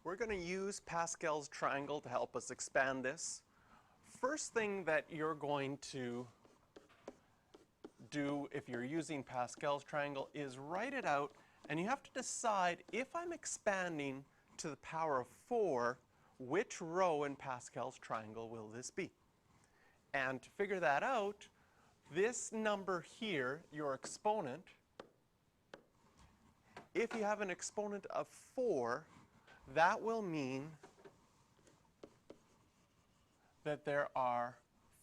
We're going to use Pascal's triangle to help us expand this. First thing that you're going to do if you're using Pascal's triangle is write it out, and you have to decide if I'm expanding to the power of 4, which row in Pascal's triangle will this be? And to figure that out, this number here, your exponent, if you have an exponent of 4, that will mean that there are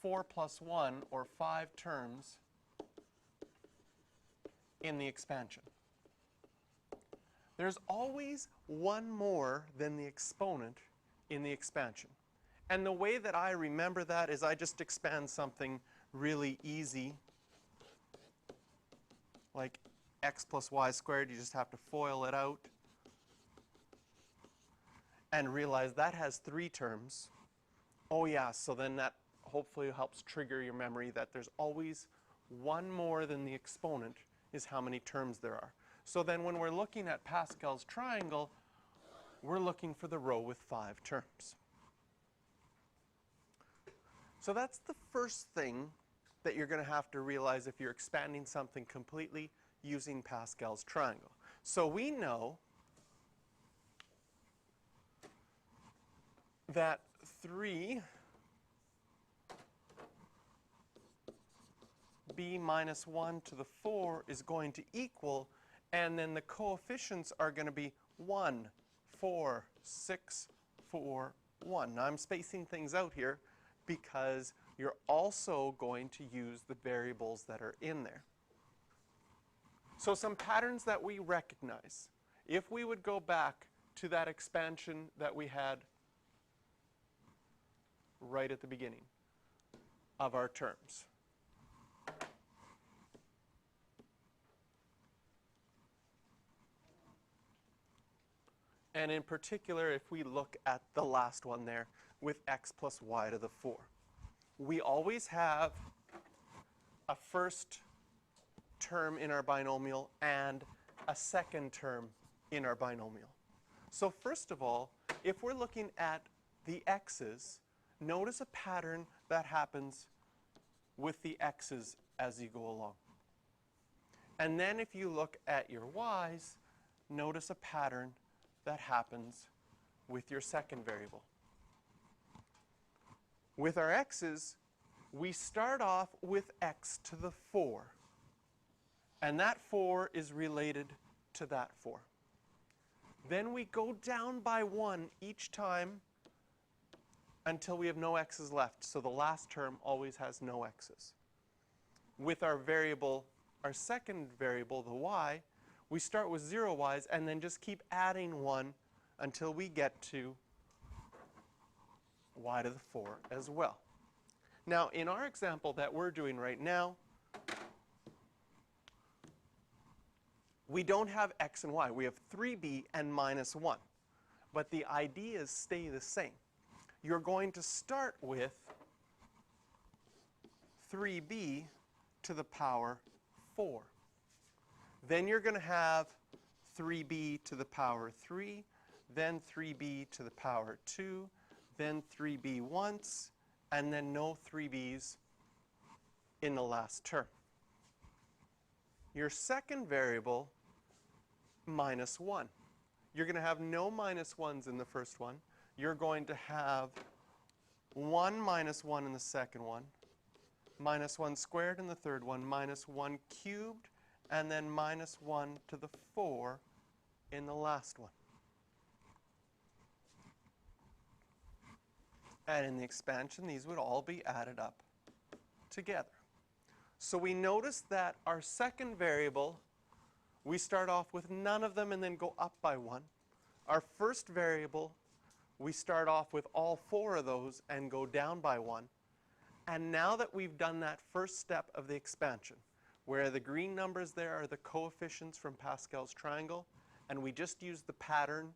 4 plus 1, or 5 terms in the expansion. There's always one more than the exponent in the expansion. And the way that I remember that is I just expand something really easy, like x plus y squared. You just have to FOIL it out and realize that has 3 terms. Oh yeah, so then that hopefully helps trigger your memory that there's always one more than the exponent is how many terms there are. So then when we're looking at Pascal's triangle, we're looking for the row with 5 terms. So that's the first thing that you're going to have to realize if you're expanding something completely using Pascal's triangle. So we know that 3b minus 1 to the 4 is going to equal, and then the coefficients are going to be 1, 4, 6, 4, 1. Now I'm spacing things out here because you're also going to use the variables that are in there. So some patterns that we recognize. If we would go back to that expansion that we had right at the beginning of our terms. And in particular, if we look at the last one there with x plus y to the 4. We always have a first term in our binomial and a second term in our binomial. So first of all, if we're looking at the x's, notice a pattern that happens with the x's as you go along. And then if you look at your y's, notice a pattern that happens with your second variable. With our x's, we start off with x to the 4. And that 4 is related to that 4. Then we go down by 1 each time until we have no x's left. So the last term always has no x's. With our variable, our second variable, the y, we start with 0 y's and then just keep adding 1 until we get to y to the 4 as well. Now, in our example that we're doing right now, we don't have x and y. We have 3b and minus 1. But the ideas stay the same. You're going to start with 3b to the power 4. Then you're going to have 3b to the power 3, then 3b to the power 2, then 3b once, and then no 3b's in the last term. Your second variable, minus 1. You're going to have no minus 1's in the first one. You're going to have 1 minus 1 in the second one, minus 1 squared in the third one, minus 1 cubed, and then minus 1 to the 4 in the last one. And in the expansion, these would all be added up together. So we notice that our second variable, we start off with none of them and then go up by 1. Our first variable, we start off with all 4 of those and go down by 1. And now that we've done that first step of the expansion, where the green numbers there are the coefficients from Pascal's triangle, and we just used the pattern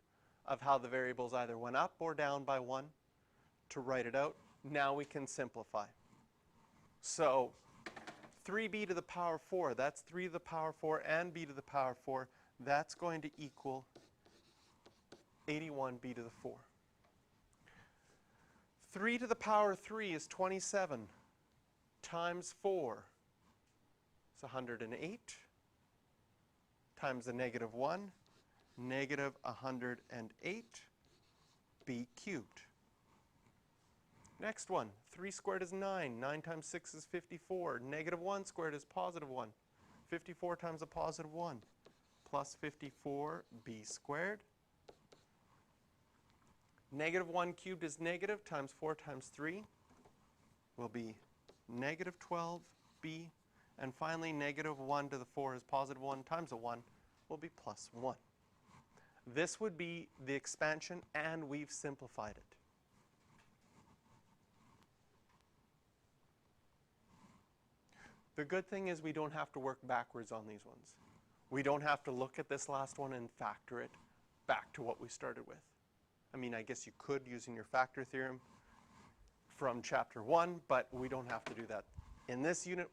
of how the variables either went up or down by 1 to write it out, now we can simplify. So 3b to the power 4, that's 3 to the power 4 and b to the power 4. That's going to equal 81b to the 4. 3 to the power 3 is 27 times 4 is 108 times the negative 1, negative 108 b cubed. Next one, 3 squared is 9. 9 times 6 is 54. Negative 1 squared is positive 1. 54 times a positive 1 plus 54b squared. Negative 1 cubed is negative times 4 times 3 will be negative 12b. And finally, negative 1 to the 4 is positive 1 times a 1 will be plus 1. This would be the expansion, and we've simplified it. The good thing is we don't have to work backwards on these ones. We don't have to look at this last one and factor it back to what we started with. I mean, I guess you could using your factor theorem from chapter 1, but we don't have to do that. In this unit,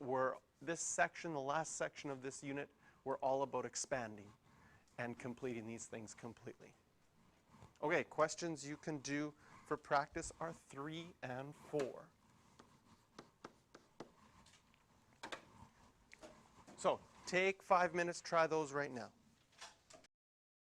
this section, the last section of this unit, we're all about expanding and completing these things completely. Okay, questions you can do for practice are 3 and 4. So take 5 minutes, try those right now.